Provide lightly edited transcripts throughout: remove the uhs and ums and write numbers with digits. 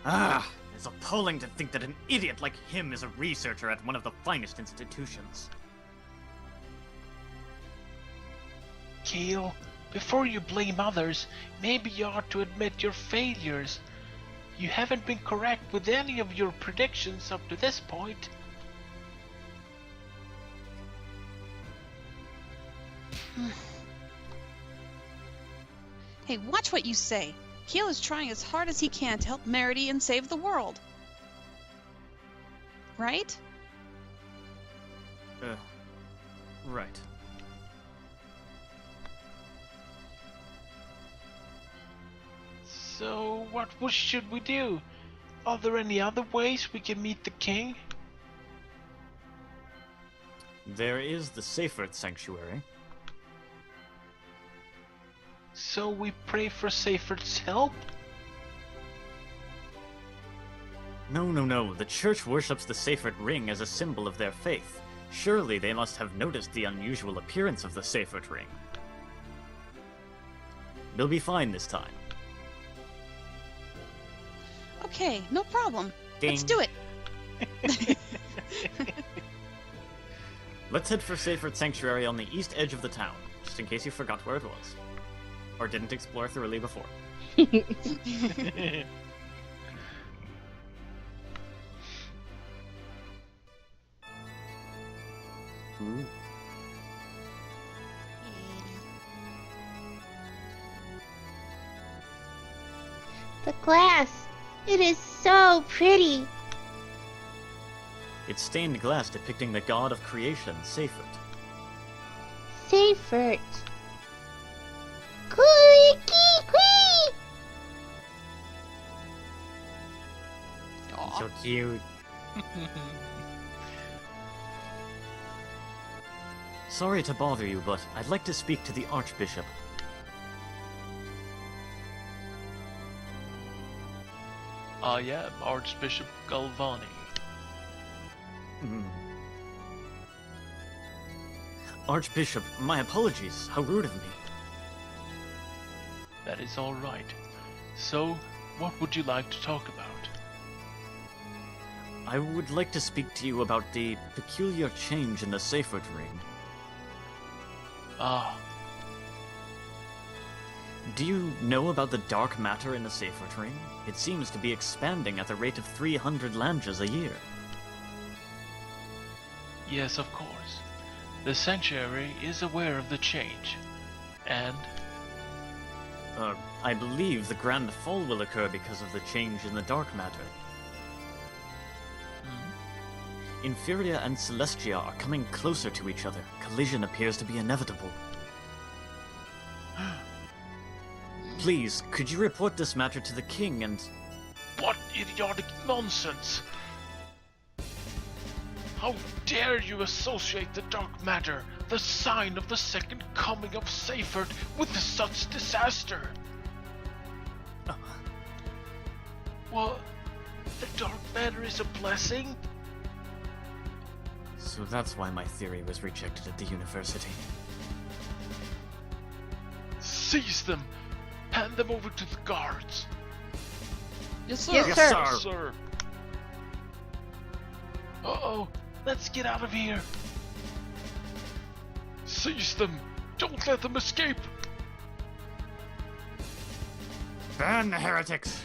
Ah, it's appalling to think that an idiot like him is a researcher at one of the finest institutions. Kale, before you blame others, maybe you ought to admit your failures. You haven't been correct with any of your predictions up to this point. Hey, watch what you say. Keel is trying as hard as he can to help Merity and save the world. Right? Right. So, what should we do? Are there any other ways we can meet the king? There is the Seyfert Sanctuary. So we pray for Seyfert's help? No. The church worships the Seyfert ring as a symbol of their faith. Surely they must have noticed the unusual appearance of the Seyfert ring. They'll be fine this time. Okay, no problem. Ding. Let's do it. Let's head for Seyfert Sanctuary on the east edge of the town, just in case you forgot where it was. Or didn't explore thoroughly before. Ooh. The glass. It is so pretty. It's stained glass depicting the god of creation, Seyfert. Seyfert. Quee! So cute. Sorry to bother you, but I'd like to speak to the Archbishop. I am Archbishop Galvani. Archbishop, my apologies. How rude of me. That is all right. So, what would you like to talk about? I would like to speak to you about the peculiar change in the Seyfert ring. Ah, Do you know about the dark matter in the Seyfert ring? It seems to be expanding at the rate of 300 lanjas a year. yes, of course. The sanctuary is aware of the change. And I believe the Grand Fall will occur because of the change in the dark matter. Inferia and Celestia are coming closer to each other. Collision appears to be inevitable. Please, could you report this matter to the king and... what idiotic nonsense! How dare you associate the dark matter, the sign of the second coming of Seyfert, with such disaster? What? The dark matter is a blessing? So that's why my theory was rejected at the university. Seize them! Hand them over to the guards! Yes, sir. Yes, sir. Sir! Uh-oh! Let's get out of here! Seize them! Don't let them escape! Burn the heretics!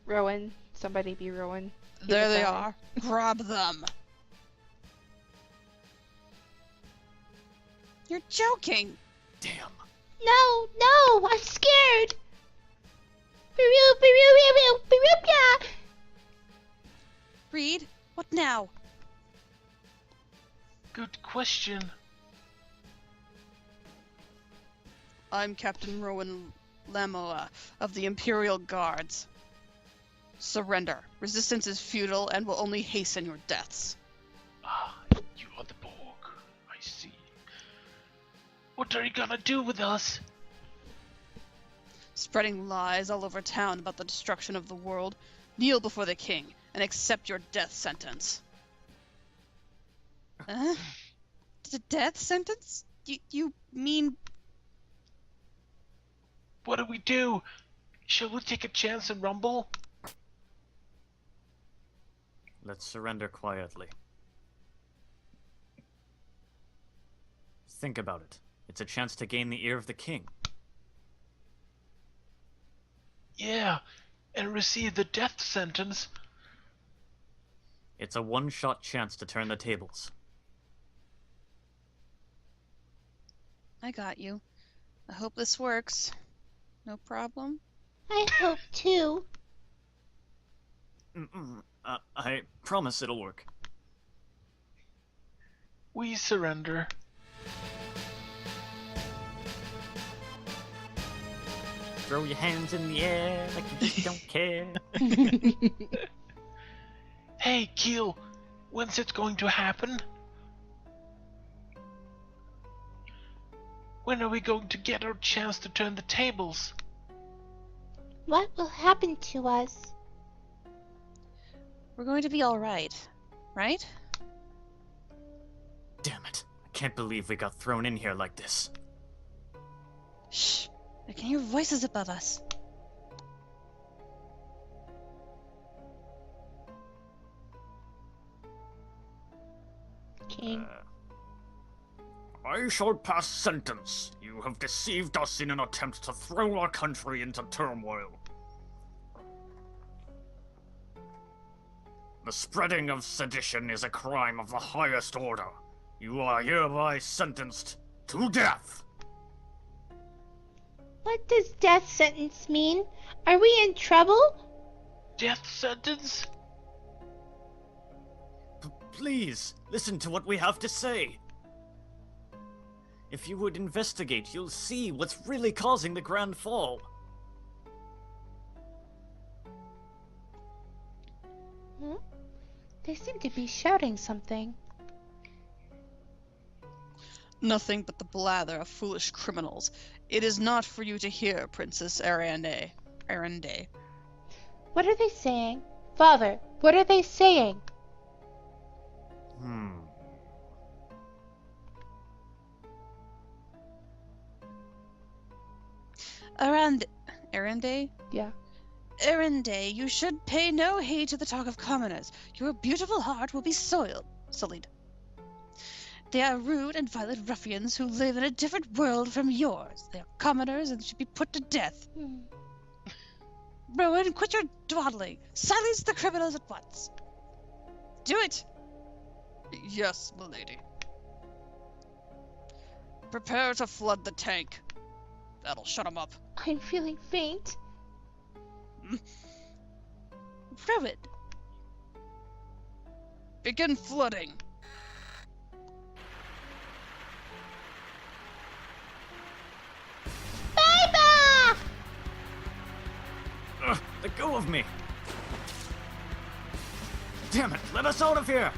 Rowan. Somebody be Rowan. There they are. Grab them. You're joking. Damn. No, I'm scared. Reed, what now? Good question. I'm Captain Rowan Lamoa of the Imperial Guards. Surrender. Resistance is futile and will only hasten your deaths. Ah, you are the Borg. I see. What are you gonna do with us? Spreading lies all over town about the destruction of the world, kneel before the king and accept your death sentence. The death sentence? You mean What do we do? Shall we take a chance and rumble? Let's surrender quietly. Think about it. It's a chance to gain the ear of the king. Yeah, and receive the death sentence. It's a one-shot chance to turn the tables. I got you. I hope this works. No problem? I hope too. I promise it'll work. We surrender. Throw your hands in the air like you just don't care. Hey, Keel, when's it going to happen? When are we going to get our chance to turn the tables? What will happen to us? We're going to be alright, right? Damn it. I can't believe we got thrown in here like this. Shh! I can hear voices above us. King. I shall pass sentence. You have deceived us in an attempt to throw our country into turmoil. The spreading of sedition is a crime of the highest order. You are hereby sentenced to death. What does death sentence mean? Are we in trouble? Death sentence? Please, listen to what we have to say. If you would investigate, you'll see what's really causing the Grand Fall. Hmm? They seem to be shouting something. Nothing but the blather of foolish criminals. It is not for you to hear, Princess Arande. What are they saying? Father, what are they saying? Arande? Yeah. Arande, you should pay no heed to the talk of commoners. Your beautiful heart will be sullied. They are rude and violent ruffians who live in a different world from yours. They are commoners and should be put to death. Rowan, quit your dawdling. Silence the criminals at once. Do it. Yes, milady. Prepare to flood the tank. That'll shut them up. I'm feeling faint. Rowan. Begin flooding. Baba! Let go of me! Damn it, let us out of here!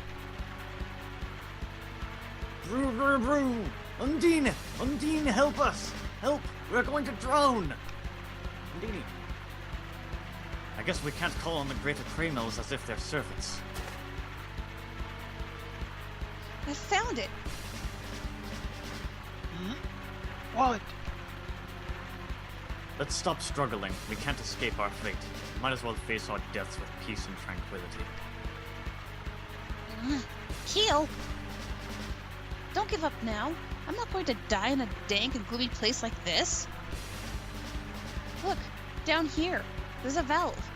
Brew, brew, brew! Undine! Undine, help us! Help! We're going to drown! Undine. I guess we can't call on the greater criminals as if they're servants. I found it. What? Let's stop struggling. We can't escape our fate. Might as well face our deaths with peace and tranquility. Keel! Don't give up now. I'm not going to die in a dank and gloomy place like this. Look, down here. There's a valve.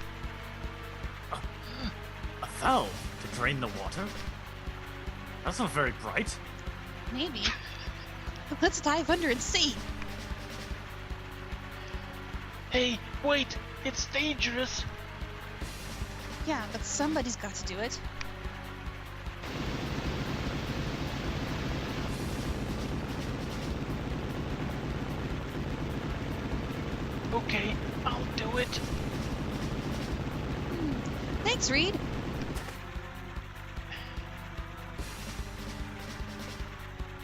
A valve to drain the water? That's not very bright. Maybe. Let's dive under and see. Hey, wait! It's dangerous! Yeah, but somebody's got to do it. Okay, I'll do it. Thanks, Reed.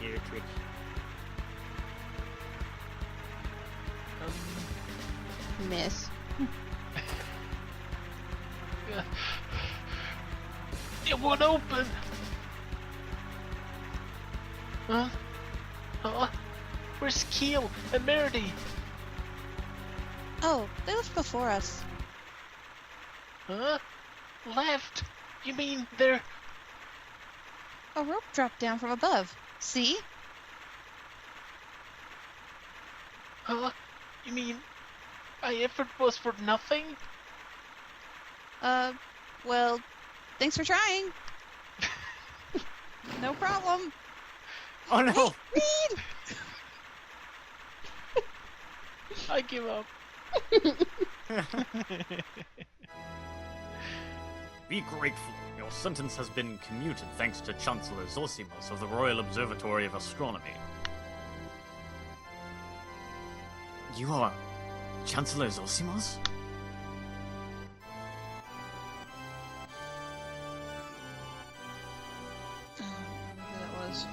Here, Twitch. Miss. It won't open! Huh? Huh? Where's Keel and Meredy? Oh, they left before us. Huh? Left? You mean they're... A rope dropped down from above. See? Huh? You mean my effort was for nothing? Well, thanks for trying. No problem. Oh no! Reed! I give up. Be grateful. Your sentence has been commuted thanks to Chancellor Zosimos of the Royal Observatory of Astronomy. You are Chancellor Zosimos? Who that was.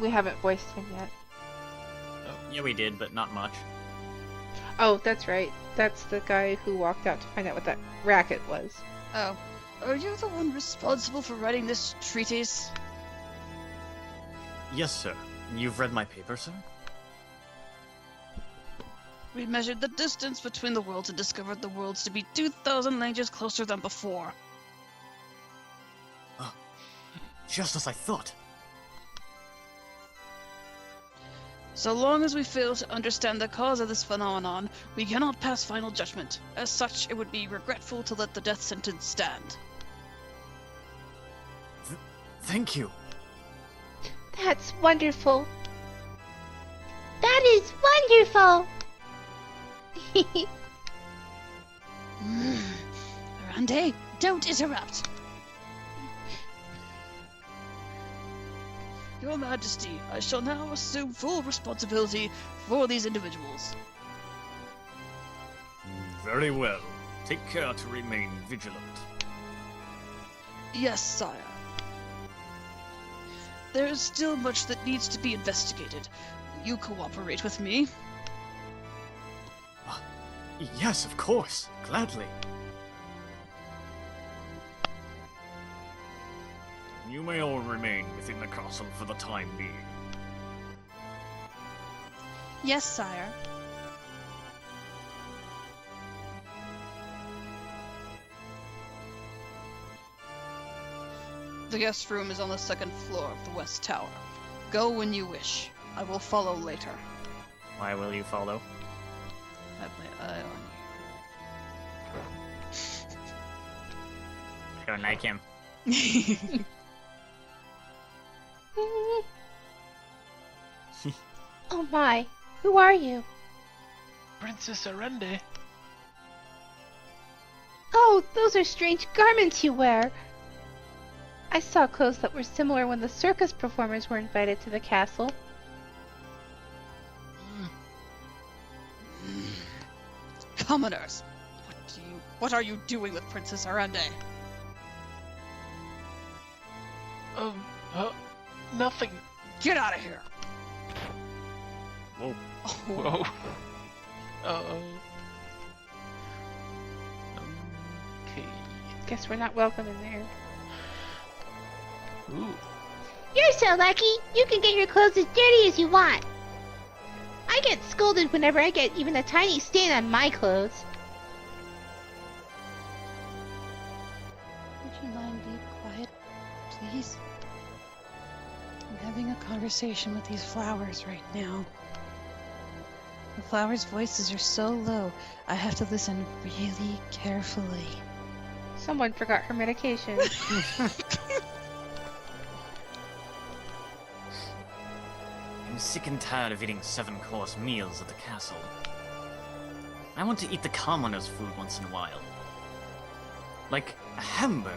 We haven't voiced him yet. Yeah, we did, but not much. Oh, that's right. That's the guy who walked out to find out what that racket was. Oh. Are you the one responsible for writing this treatise? Yes, sir. You've read my paper, sir? We measured the distance between the worlds and discovered the worlds to be 2,000 light-years closer than before. Just as I thought. So long as we fail to understand the cause of this phenomenon, we cannot pass final judgment. As such, it would be regretful to let the death sentence stand. Thank you. That's wonderful. That is wonderful! Arande, don't interrupt! Your Majesty, I shall now assume full responsibility for these individuals. Very well. Take care to remain vigilant. Yes, sire. There is still much that needs to be investigated. Will you cooperate with me? Yes, of course. Gladly. You may all remain within the castle for the time being. Yes, sire. The guest room is on the second floor of the West Tower. Go when you wish. I will follow later. Why will you follow? I have my eye on I don't like him. you. Oh my, who are you? Princess Arende. Oh, those are strange garments you wear. I saw clothes that were similar when the circus performers were invited to the castle. Commoners! What are you doing with Princess Arande? Nothing. Get out of here! Whoa. Whoa. Uh-oh. Okay. Guess we're not welcome in there. Ooh. You're so lucky. You can get your clothes as dirty as you want. I get scolded whenever I get even a tiny stain on my clothes. Would you mind being quiet, please? I'm having a conversation with these flowers right now. The flowers' voices are so low, I have to listen really carefully. Someone forgot her medication. I'm sick and tired of eating 7-course meals at the castle. I want to eat the commoners' food once in a while. Like a hamburger.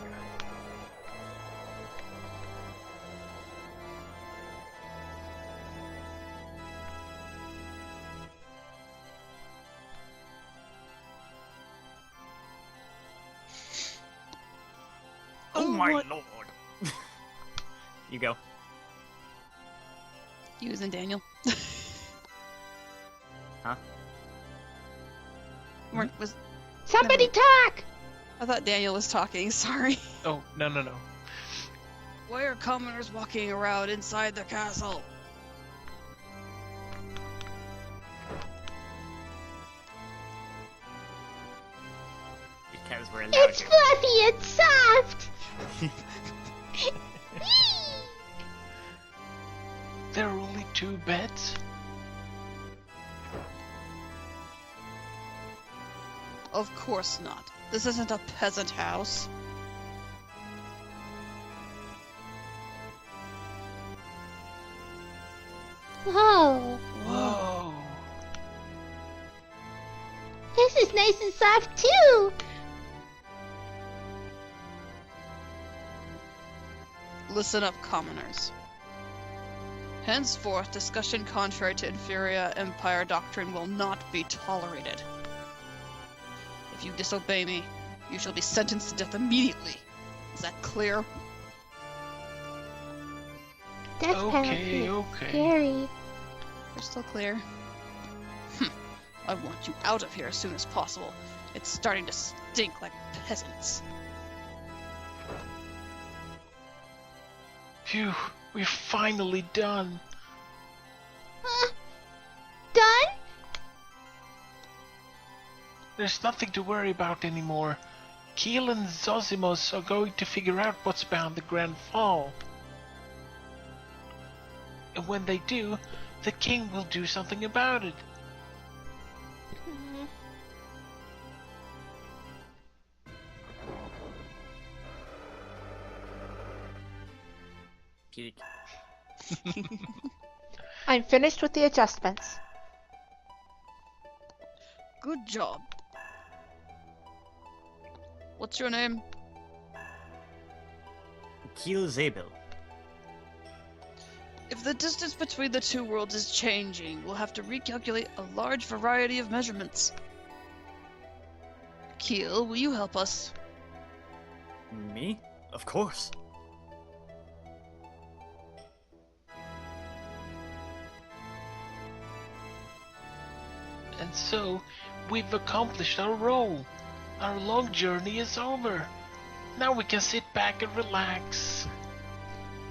Oh my what? lord! You go. You and Daniel. Huh? Was Somebody talk! I thought Daniel was talking, sorry. Oh, no. Why are commoners walking around inside the castle? it's fluffy and soft. There are only 2 beds? Of course not. This isn't a peasant house. Whoa. Whoa. This is nice and soft too. Listen up, commoners. Henceforth, discussion contrary to inferior empire doctrine will not be tolerated. If you disobey me, you shall be sentenced to death immediately. Is that clear? That's kind Okay, of okay. scary. Crystal clear. I want you out of here as soon as possible. It's starting to stink like peasants. Phew, we're finally done. Done? There's nothing to worry about anymore. Keel and Zozimos are going to figure out what's behind the Grand Fall. And when they do, the king will do something about it. Geek. I'm finished with the adjustments. Good job. What's your name? Keel Zabil. If the distance between the 2 worlds is changing, we'll have to recalculate a large variety of measurements. Keel, will you help us? Me? Of course. And so, we've accomplished our role. Our long journey is over. Now we can sit back and relax.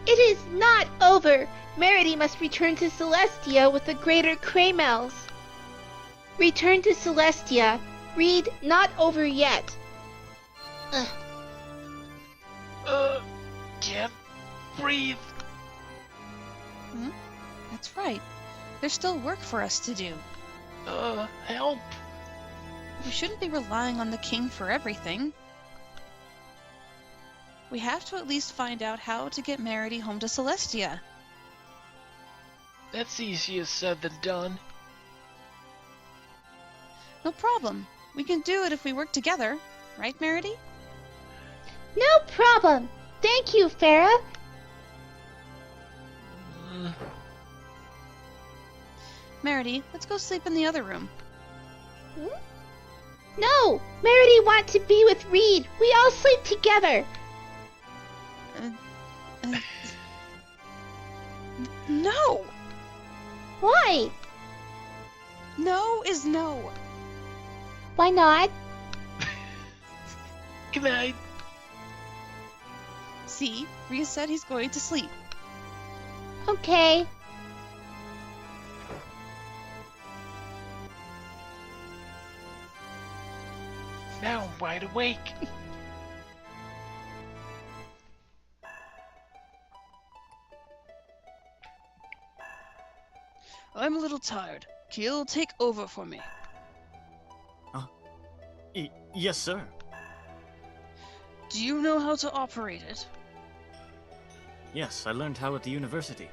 It is not over. Merity must return to Celestia with the greater Kraemels. Return to Celestia. Read not over yet. Can't breathe. That's right. There's still work for us to do. Help. We shouldn't be relying on the king for everything. We have to at least find out how to get Merity home to Celestia. That's easier said than done. No problem. We can do it if we work together. Right, Merity? No problem. Thank you, Thera. Merity, let's go sleep in the other room. No, Merity wants to be with Reed. We all sleep together. No! Why? No is no. Why not? Good night. See, Rhea said he's going to sleep. Okay. Now I'm wide awake. I'm a little tired. Keel, take over for me. Yes, sir. Do you know how to operate it? Yes, I learned how at the university.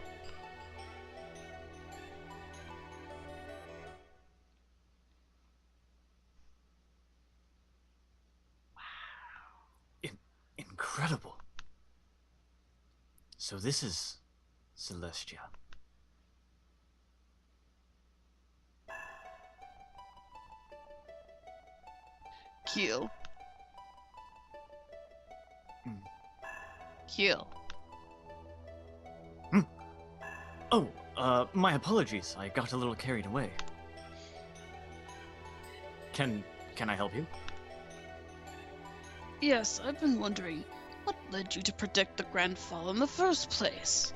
Wow. Incredible. So this is Celestia. Keel. Keel. Oh, my apologies. I got a little carried away. Can I help you? Yes, I've been wondering, what led you to predict the Grand Fall in the first place?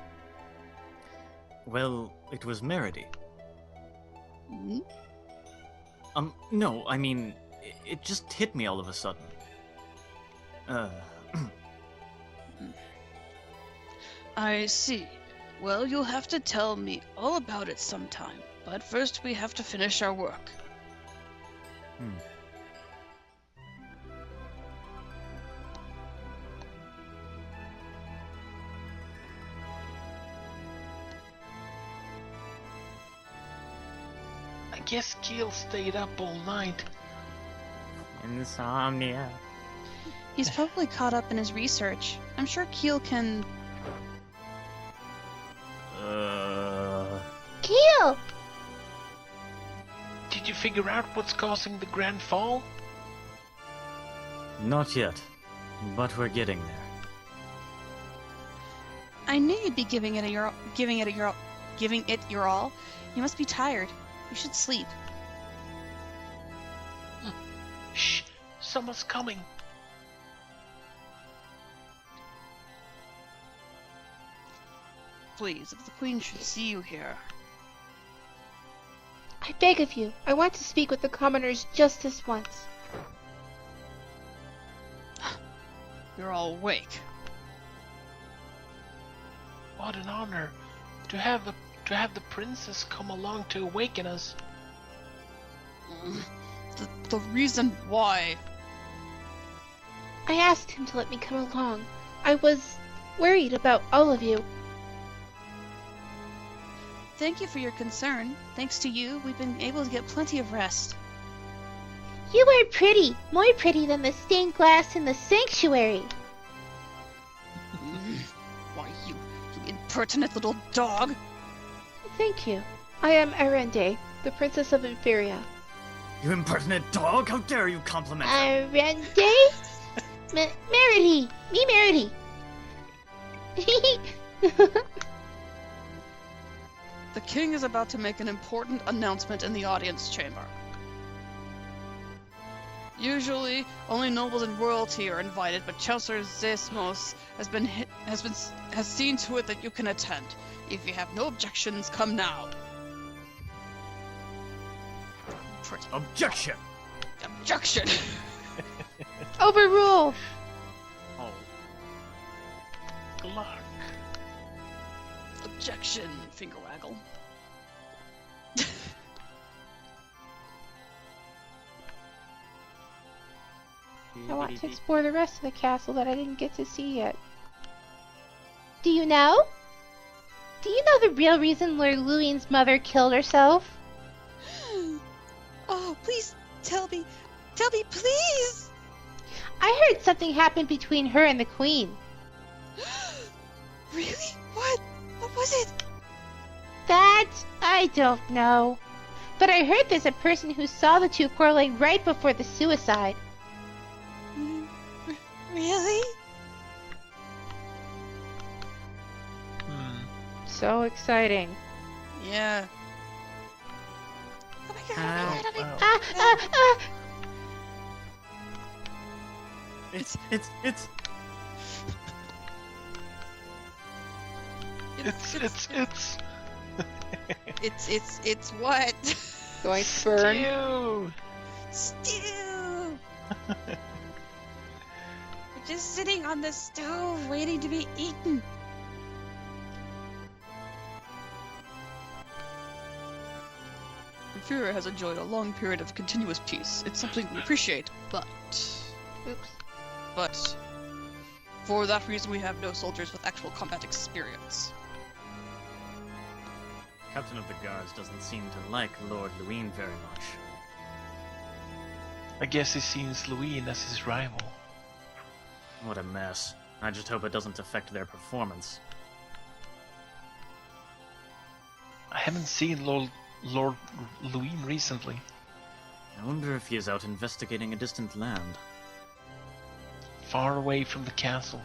Well, it was Merity. Hmm? No, I mean, it just hit me all of a sudden. I see. Well, you'll have to tell me all about it sometime. But first we have to finish our work. I guess Keel stayed up all night. Insomnia. He's probably caught up in his research. I'm sure Keel can... Keel! Did you figure out what's causing the grand fall? Not yet, but we're getting there. I knew you'd be giving it your all. You must be tired. You should sleep. Shh! Someone's coming. Please, if the Queen should see you here. I beg of you, I want to speak with the commoners just this once. You're all awake. What an honor to have the princess come along to awaken us. The reason why... I asked him to let me come along. I was worried about all of you. Thank you for your concern. Thanks to you, we've been able to get plenty of rest. You are pretty, more pretty than the stained glass in the sanctuary. Why, you impertinent little dog! Thank you. I am Arende, the Princess of Etheria. You impertinent dog! How dare you compliment her? Arende? Merity! Me Merity! The king is about to make an important announcement in the audience chamber. Usually, only nobles and royalty are invited, but Chancellor Zesmos has seen to it that you can attend. If you have no objections, come now. Objection! Objection! Overrule! Oh. Glark. Objection, finger waggle. I want to explore the rest of the castle that I didn't get to see yet. Do you know? Do you know the real reason Lord Luine's mother killed herself? Oh, please tell me, please! I heard something happened between her and the Queen. Really? What? What was it? That I don't know. But I heard there's a person who saw the two quarreling right before the suicide. Really? So exciting. Yeah. Oh my god, Wow. It's It's what? Going to burn. Stew! We're just sitting on the stove waiting to be eaten. Thera has enjoyed a long period of continuous peace. It's something we appreciate, but... Oops. But... For that reason, we have no soldiers with actual combat experience. Captain of the Guards doesn't seem to like Lord Luine very much. I guess he sees Luine as his rival. What a mess. I just hope it doesn't affect their performance. I haven't seen Lord Luine recently. I wonder if he is out investigating a distant land. Far away from the castle.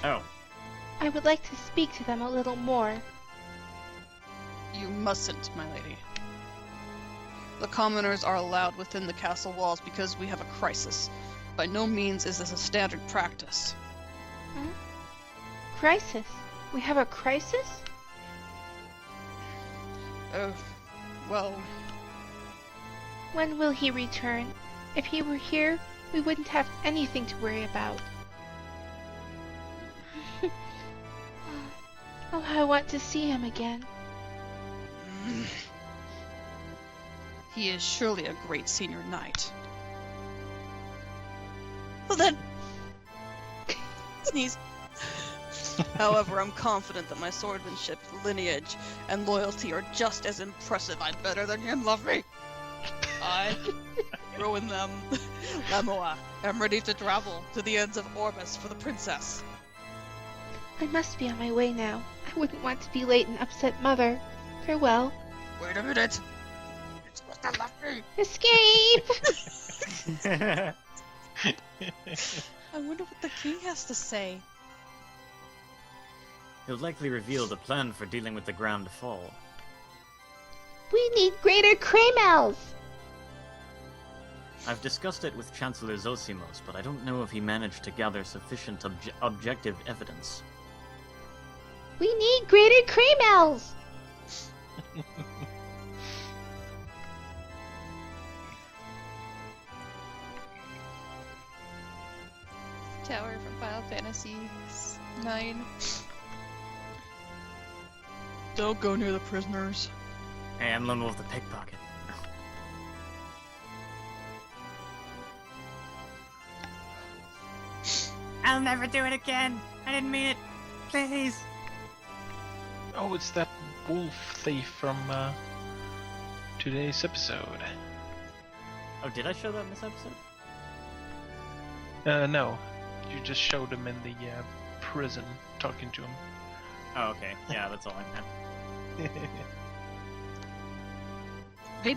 Oh. I would like to speak to them a little more. You mustn't, my lady. The commoners are allowed within the castle walls because we have a crisis. By no means is this a standard practice. Crisis? We have a crisis? Well, When will he return? If he were here, we wouldn't have anything to worry about. Oh, how I want to see him again. he is surely a great senior knight. Well then, sneeze. However, I'm confident that my swordmanship, lineage, and loyalty are just as impressive. I'm better than him, love me. I, ruin them, Lamoa, am ready to travel to the ends of Orbis for the princess. I must be on my way now. I wouldn't want to be late and upset Mother. Farewell. Wait a minute. It's supposed to love me. Escape! I wonder what the king has to say. He'll likely reveal the plan for dealing with the Grand Fall. We need greater Kraymels! I've discussed it with Chancellor Zosimos, but I don't know if he managed to gather sufficient objective evidence. We need greater Kraymels! Tower from Final Fantasy 9. Don't go near the prisoners. Hey, I'm Lone Wolf the Pickpocket. I'll never do it again! I didn't mean it! Please! Oh, it's that wolf thief from today's episode. Oh, did I show that in this episode? No. You just showed him in the prison, talking to him. Oh, okay. Yeah, that's all I meant.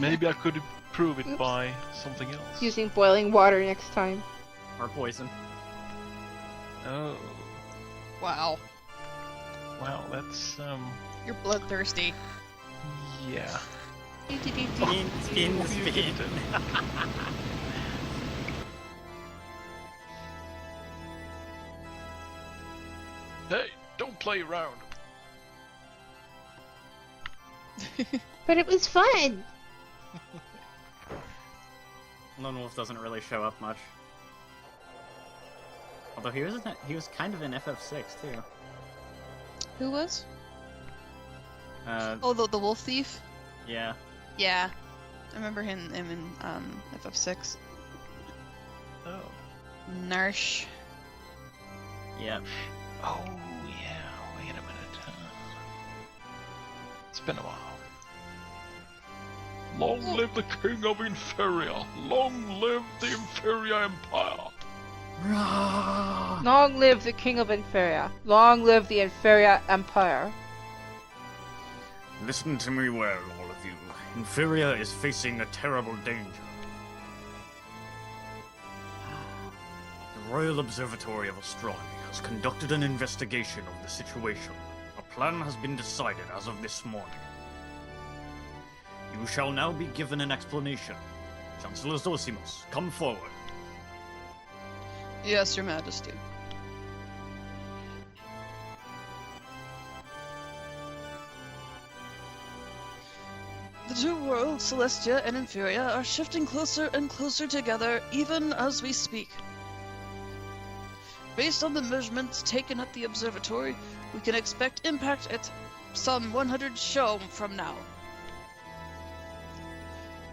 Maybe I could prove it by something else. Using boiling water next time. Or poison. Oh. Wow. Wow, that's, You're bloodthirsty. yeah. Spin. Hey, don't play around. But it was fun! Lone Wolf doesn't really show up much. Although he was kind of in FF6 too. Who was? Oh, the wolf thief? Yeah. Yeah. I remember him in FF6. Oh. Narsh. Yeah. Oh, yeah. Wait a minute. It's been a while. Long live the King of Inferia! Long live the Inferia Empire! Long live the King of Inferia. Long live the Inferia Empire. Listen to me well, all of you. Inferia is facing a terrible danger. The Royal Observatory of Astronomy has conducted an investigation of the situation. A plan has been decided as of this morning. You shall now be given an explanation. Chancellor Zosimos, come forward. Yes, Your Majesty. The two worlds, Celestia and Inferia, are shifting closer and closer together even as we speak. Based on the measurements taken at the observatory, we can expect impact at some 100 Shom from now.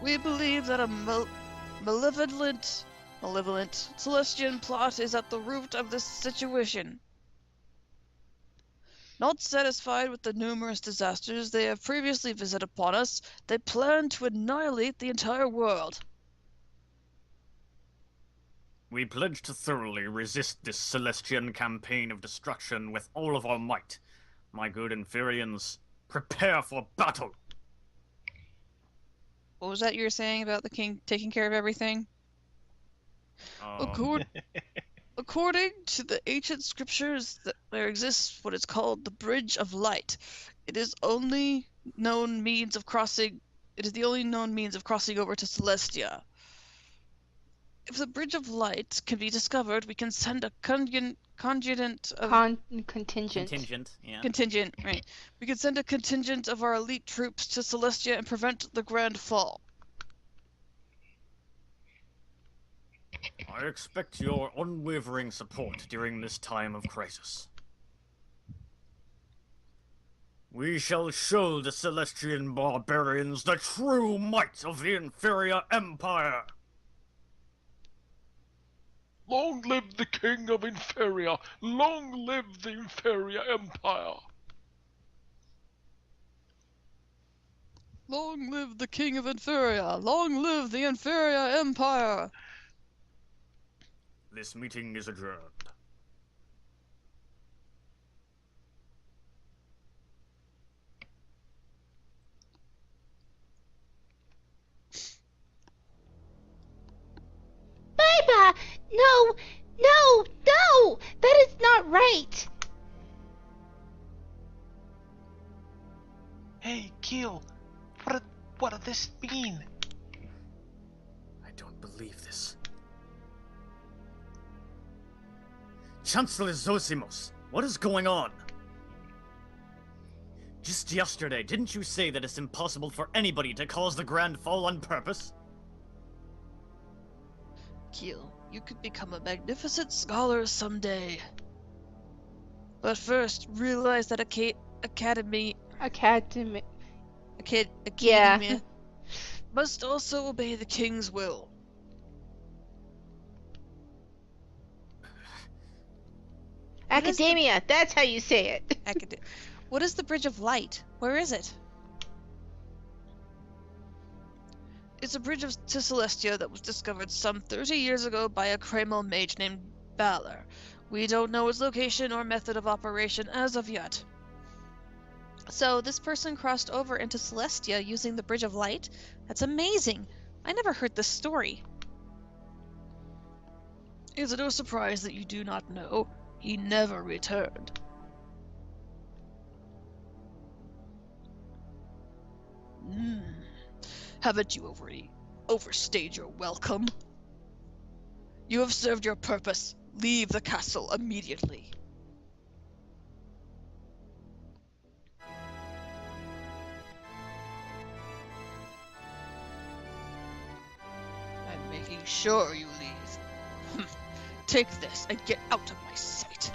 We believe that a malevolent Celestian plot is at the root of this situation. Not satisfied with the numerous disasters they have previously visited upon us, they plan to annihilate the entire world. We pledge to thoroughly resist this Celestian campaign of destruction with all of our might. My good Inferians, prepare for battle! What was that you were saying about the king taking care of everything? According to the ancient scriptures, there exists what is called the Bridge of Light. It is the only known means of crossing over to Celestia. If the Bridge of Light can be discovered, we can send a contingent of Contingent. Yeah. contingent. Right. We can send a contingent of our elite troops to Celestia and prevent the Grand Fall. I expect your unwavering support during this time of crisis. We shall show the Celestian barbarians the true might of the inferior empire. Long live the King of Inferia! Long live the Inferia Empire! Long live the King of Inferia! Long live the Inferia Empire! This meeting is adjourned. Baiba! No! No! No! That is not right! Hey, Gil, what does this mean? I don't believe this. Chancellor Zosimos, what is going on? Just yesterday, didn't you say that it's impossible for anybody to cause the Grand Fall on purpose? Keel, you could become a magnificent scholar someday. But first, realize that Academia Yeah. must also obey the king's will. Academia, that's how you say it. What is the Bridge of Light? Where is it? It's a bridge to Celestia that was discovered some 30 years ago by a Kreml mage named Balor. We don't know its location or method of operation as of yet. So this person crossed over into Celestia using the Bridge of Light? That's amazing! I never heard this story. Is it no surprise that you do not know? He never returned. Haven't you already overstayed your welcome? You have served your purpose. Leave the castle immediately. I'm making sure you leave. Take this and get out of my sight.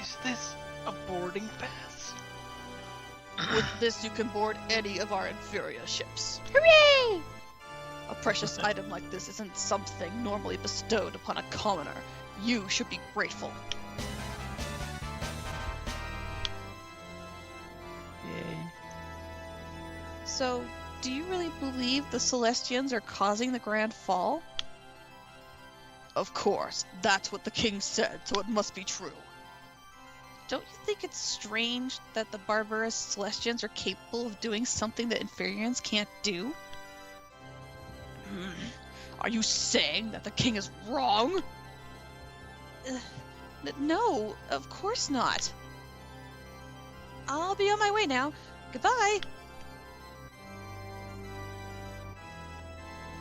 Is this a boarding pass? With this, you can board any of our inferior ships. Hooray! A precious item like this isn't something normally bestowed upon a commoner. You should be grateful. Yay. So, do you really believe the Celestians are causing the Grand Fall? Of course, that's what the king said, so it must be true. Don't you think it's strange that the barbarous Celestians are capable of doing something that Inferians can't do? Are you saying that the king is wrong? No, of course not. I'll be on my way now. Goodbye.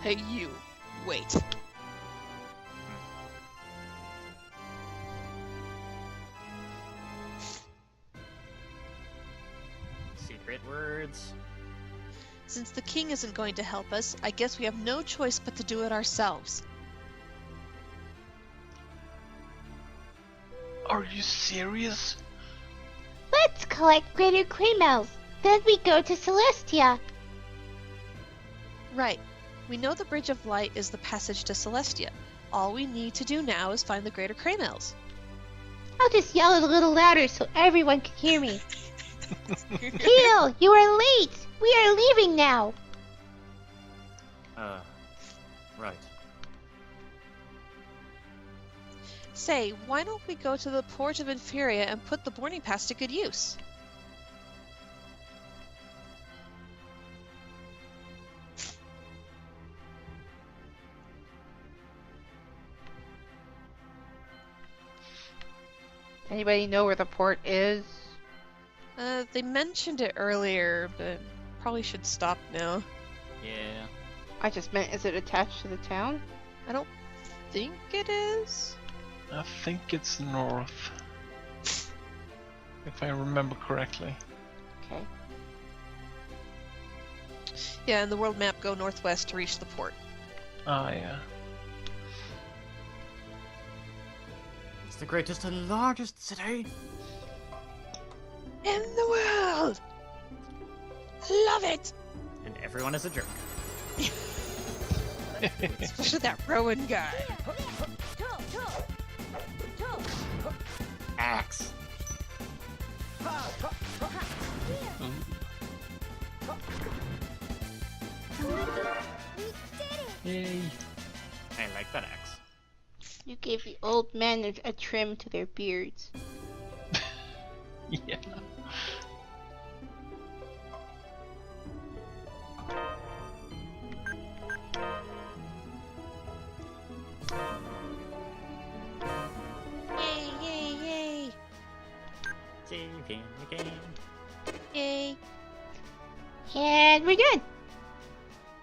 Hey, you. Wait. Secret words. Since the king isn't going to help us, I guess we have no choice but to do it ourselves. Are you serious? Let's collect greater Kremels. Then we go to Celestia. Right. We know the Bridge of Light is the passage to Celestia. All we need to do now is find the Greater Kremels. I'll just yell it a little louder so everyone can hear me. Keel, you are late. We are leaving now. Right. Say, why don't we go to the port of Inferia and put the boarding pass to good use? Anybody know where the port is? They mentioned it earlier, but probably should stop now. Yeah. I just meant, is it attached to the town? I don't think it is. I think it's north. If I remember correctly. Okay. Yeah, in the world map, go northwest to reach the port. Ah, yeah. It's the greatest and largest city. In the world! Love it! And everyone is a jerk. Especially that Rowan guy. Axe. Yay. I like that axe. You gave the old men a trim to their beards. Yeah. Yay, yay, yay! Saving the game. Yay! And we're done!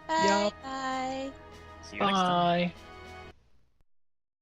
Bye, Yup. bye! See you next time. Bye.